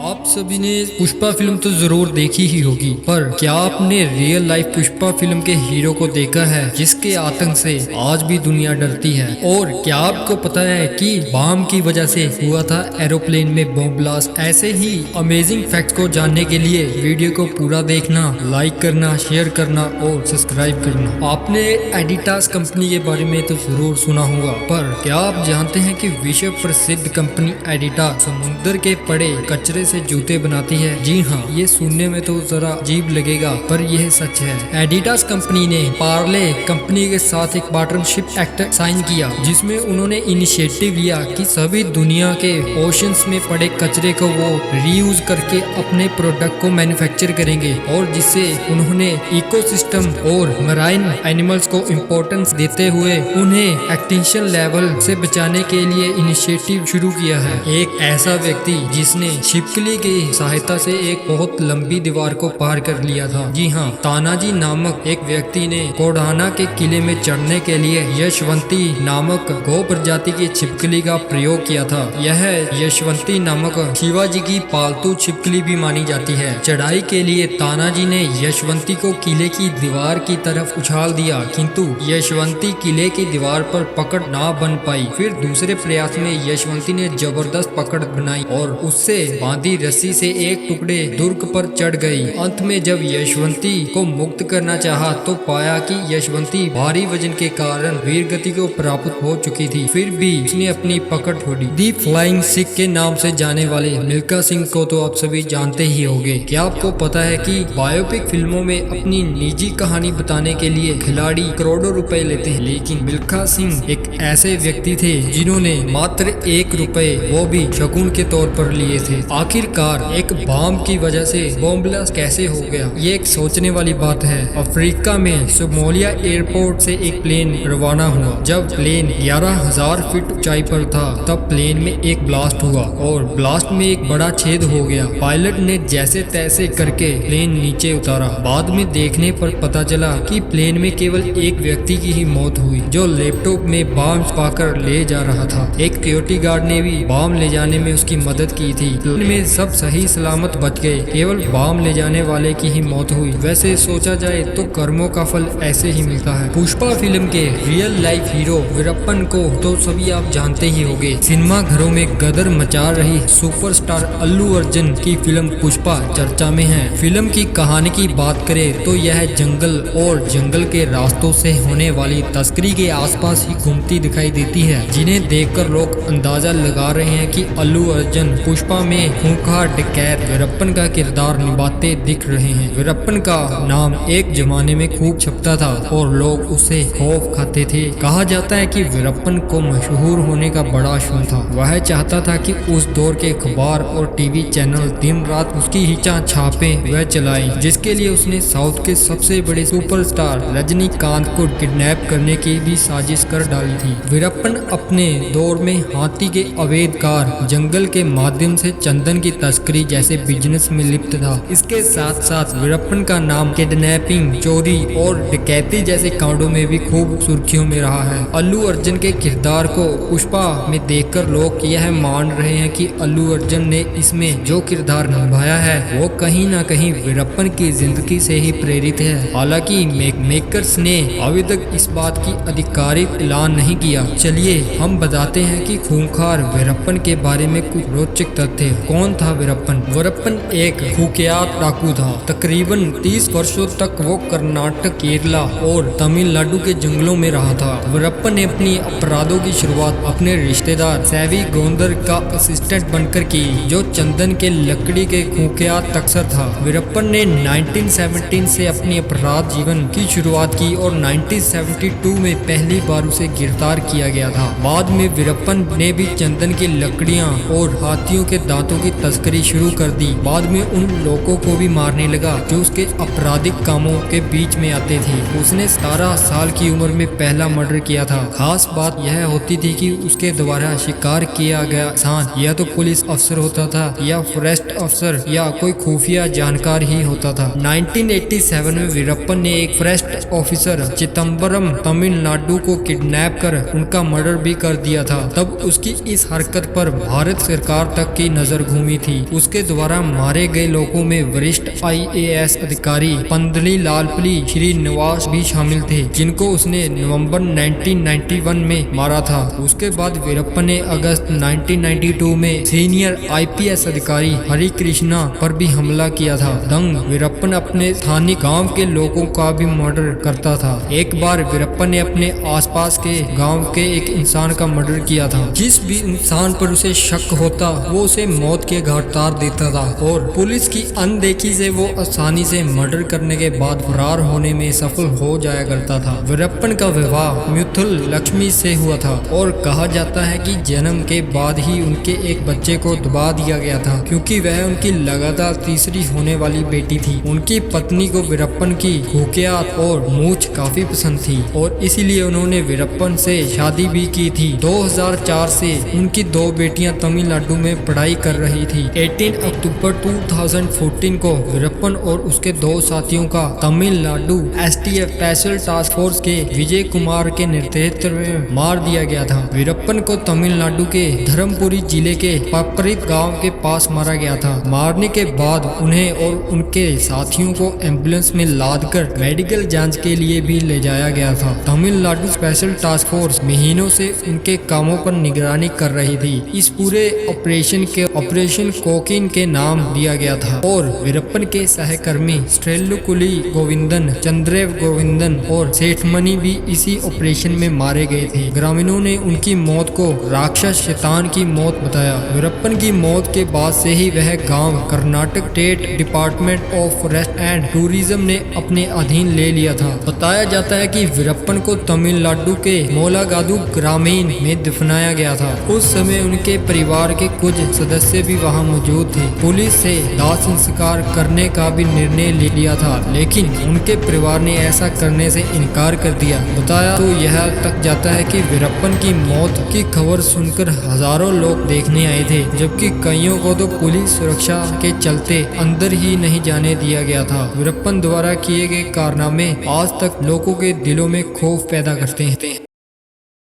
आप सभी ने पुष्पा फिल्म तो जरूर देखी ही होगी, पर क्या आपने रियल लाइफ पुष्पा फिल्म के हीरो को देखा है जिसके आतंक से आज भी दुनिया डरती है? और क्या आपको पता है कि बम की वजह से हुआ था एरोप्लेन में बम ब्लास्ट? ऐसे ही अमेजिंग फैक्ट्स को जानने के लिए वीडियो को पूरा देखना, लाइक करना, शेयर करना और सब्सक्राइब करना। आपने एडिटास कंपनी के बारे में तो जरूर सुना होगा, पर क्या आप जानते हैं कि विश्व प्रसिद्ध कंपनी एडिटास समुद्र के पड़े कचरे से जूते बनाती है? जी हाँ, ये सुनने में तो जरा अजीब लगेगा, पर यह सच है। एडिडास कंपनी ने पार्ले कंपनी के साथ एक पार्टनरशिप एक्ट साइन किया, जिसमें उन्होंने इनिशिएटिव लिया कि सभी दुनिया के ओशंस में पड़े कचरे को वो रीयूज करके अपने प्रोडक्ट को मैन्युफैक्चर करेंगे, और जिससे उन्होंने इकोसिस्टम और मराइन एनिमल्स को इम्पोर्टेंस देते हुए उन्हें एक्सटिंक्शन लेवल से बचाने के लिए इनिशिएटिव शुरू किया है। एक ऐसा व्यक्ति जिसने छिपकली की सहायता से एक बहुत लंबी दीवार को पार कर लिया था। जी हाँ, तानाजी नामक एक व्यक्ति ने कोढ़ाना के किले में चढ़ने के लिए यशवंती नामक गो प्रजाति की छिपकली का प्रयोग किया था। यह यशवंती नामक शिवाजी की पालतू छिपकली भी मानी जाती है। चढ़ाई के लिए तानाजी ने यशवंती को किले की दीवार की तरफ उछाल दिया, किंतु यशवंती किले की दीवार पर पकड़ ना बन पाई। फिर दूसरे प्रयास में यशवंती ने जबरदस्त पकड़ बनाई और उससे बांधी रस्सी से एक टुकड़े दुर्ग पर चढ़ गई। अंत में जब यशवंती को मुक्त करना चाहा तो पाया कि यशवंती भारी वजन के कारण वीर गति को प्राप्त हो चुकी थी। फिर भी उसने अपनी पकड़ छोड़ी। दी फ्लाइंग सिख के नाम से जाने वाले मिल्खा सिंह को तो आप सभी जानते ही होंगे। क्या आपको पता है कि बायोपिक फिल्मों में अपनी निजी कहानी बताने के लिए खिलाड़ी करोड़ों रुपए लेते हैं, लेकिन मिल्खा सिंह एक ऐसे व्यक्ति थे जिन्होंने मात्र 1 रुपए, वो भी शगुन के तौर पर लिए थे। आखिरकार एक बम की वजह से बम ब्लास्ट कैसे हो गया, ये एक सोचने वाली बात है। अफ्रीका में सोमालिया एयरपोर्ट से एक प्लेन रवाना हुआ। जब प्लेन 11,000 फीट ऊंचाई पर था, तब प्लेन में एक ब्लास्ट हुआ और ब्लास्ट में एक बड़ा छेद हो गया। पायलट ने जैसे तैसे करके प्लेन नीचे उतारा। बाद में देखने पर पता चला कि प्लेन में केवल एक व्यक्ति की ही मौत हुई, जो लैपटॉप में बम पाकर ले जा रहा था। एक सिक्योरिटी गार्ड ने भी बम ले जाने में उसकी मदद की थी। प्लेन में सब सही सलामत बच गए, केवल बम ले जाने वाले की ही मौत हुई। वैसे सोचा जाए तो कर्मों का फल ऐसे ही मिलता है। पुष्पा फिल्म के रियल लाइफ हीरो वीरप्पन को तो सभी आप जानते ही होंगे। सिनेमा घरों में गदर मचा रही सुपरस्टार अल्लू अर्जुन की फिल्म पुष्पा चर्चा में है। फिल्म की कहानी की बात करें तो यह जंगल और जंगल के रास्तों से होने वाली तस्करी के आसपास ही घूमती दिखाई देती है, जिन्हें देखकर लोग अंदाजा लगा रहे हैं कि अल्लू अर्जुन पुष्पा में खूंखार डकैत वीरप्पन का किरदार निभाते दिख रहे हैं। वीरप्पन का नाम एक जमाने में खूब छपता था और लोग उसे खौफ खाते थे। कहा जाता है कि वीरप्पन को मशहूर होने का बड़ा शौक था। वह चाहता था कि उस दौर के अखबार और टीवी चैनल दिन रात उसकी ही छापे वह चलाएं, जिसके लिए उसने साउथ के सबसे बड़े सुपरस्टार रजनीकांत को किडनैप करने की भी साजिश कर डाली थी। वीरप्पन अपने दौर में हाथी के अवैध कार, जंगल के माध्यम से चंदन की तस्करी जैसे बिजनेस में लिप्त था। इसके साथ साथ वीरप्पन का नाम किडनैपिंग, चोरी और डकैती जैसे कांडों में भी खूब सुर्खियों में रहा है। अल्लू अर्जुन के किरदार को पुष्पा में देखकर लोग यह मान रहे हैं कि अल्लू अर्जुन ने इसमें जो किरदार निभाया है वो कहीं ना कहीं वीरप्पन की जिंदगी से ही प्रेरित है। हालांकि मेकर्स ने अभी तक इस बात की आधिकारिक ऐलान नहीं किया। चलिए हम बताते हैं कि खूंखार वीरप्पन के बारे में कुछ रोचक तथ्य। कौन था वीरप्पन? वीरप्पन एक कुख्यात डाकू था। तकरीबन 30 वर्षों तक वो कर्नाटक, केरला और तमिलनाडु के जंगलों में रहा था। वीरप्पन ने अपनी अपराधों की शुरुआत अपने रिश्तेदार सैवी गोंदर का असिस्टेंट बनकर की, जो चंदन के लकड़ी के कुख्यात तस्कर था। वीरप्पन ने 1917 से अपनी अपराध जीवन की शुरुआत की और 1972 में पहली बार उसे गिरफ्तार किया गया था। बाद में वीरप्पन ने भी चंदन की लकड़ियां और हाथियों के दांतों की तस्करी शुरू कर दी। बाद में उन लोगों को भी मारने लगा जो उसके आपराधिक कामों के बीच में आते थे। उसने 17 साल की उम्र में पहला मर्डर किया था। खास बात यह होती थी कि उसके द्वारा शिकार किया गया इंसान या तो पुलिस अफसर होता था या फॉरेस्ट अफसर या कोई खुफिया जानकार ही होता था। 1987 में वीरप्पन ने एक फॉरेस्ट ऑफिसर चिदम्बरम तमिलनाडु को किडनैप कर उनका मर्डर भी कर दिया था। तब उसकी इस हरकत पर भारत सरकार तक की नजर घूमी हुई थी। उसके द्वारा मारे गए लोगों में वरिष्ठ IAS अधिकारी पंदली लालपली श्रीनिवास भी शामिल थे, जिनको उसने नवंबर 1991 में मारा था। उसके बाद वीरप्पन ने अगस्त 1992 में सीनियर IPS अधिकारी हरि कृष्णा पर भी हमला किया था। दंग वीरप्पन अपने स्थानीय गांव के लोगों का भी मर्डर करता था। एक बार वीरप्पन ने अपने आसपास के गांव के एक इंसान का मर्डर किया था। जिस भी इंसान पर उसे शक होता वो उसे मौत के घाट उतार देता था और पुलिस की अनदेखी से वो आसानी से मर्डर करने के बाद फरार होने में सफल हो जाया करता था। वीरप्पन का विवाह मिथुल लक्ष्मी से हुआ था और कहा जाता है कि जन्म के बाद ही उनके एक बच्चे को दबा दिया गया था, क्योंकि वह उनकी लगातार तीसरी होने वाली बेटी थी। उनकी पत्नी को वीरप्पन की हुकियात और मूछ काफी पसंद थी और इसीलिए उन्होंने वीरप्पन से शादी भी की थी। 2004 से उनकी दो बेटियां तमिलनाडु में पढ़ाई कर रही थी। 18 अक्टूबर 2014 को वीरप्पन और उसके दो साथियों का Tamil Nadu STF special task force के विजय कुमार के नेतृत्व में मार दिया गया था। वीरप्पन को तमिलनाडु के धर्मपुरी जिले के पपरित गांव के पास मारा गया था। मारने के बाद उन्हें और उनके साथियों को एम्बुलेंस में लादकर मेडिकल जांच के लिए भी ले जाया गया था। तमिलनाडु स्पेशल टास्क फोर्स महीनों से उनके कामों पर निगरानी कर रही थी। इस पूरे ऑपरेशन के ऑपरेशन कोकीन के नाम दिया गया था और वीरप्पन के सहकर्मी स्ट्रेलुकुली गोविंदन, चंद्रेव गोविंदन और सेठमणि भी इसी ऑपरेशन में मारे गए थे। ग्रामीणों ने उनकी मौत को राक्षस शैतान की मौत बताया। वीरप्पन की मौत के बाद से ही वह गांव Karnataka state department of forest and tourism ने अपने अधीन ले लिया था। बताया जाता है कि वीरप्पन को तमिलनाडु के मोलागादु ग्रामीण में दफनाया गया था। उस समय उनके परिवार के कुछ सदस्य भी वहां मौजूद थे। पुलिस से दाह संस्कार करने का भी निर्णय ले लिया था, लेकिन उनके परिवार ने ऐसा करने से इनकार कर दिया। बताया तो यह तक जाता है कि वीरप्पन की मौत की खबर सुनकर हजारों लोग देखने आए थे, जबकि कईयों को तो पुलिस सुरक्षा के चलते अंदर ही नहीं जाने दिया गया था। वीरप्पन द्वारा किए गए कारनामे आज तक लोगों के दिलों में खौफ पैदा करते हैं।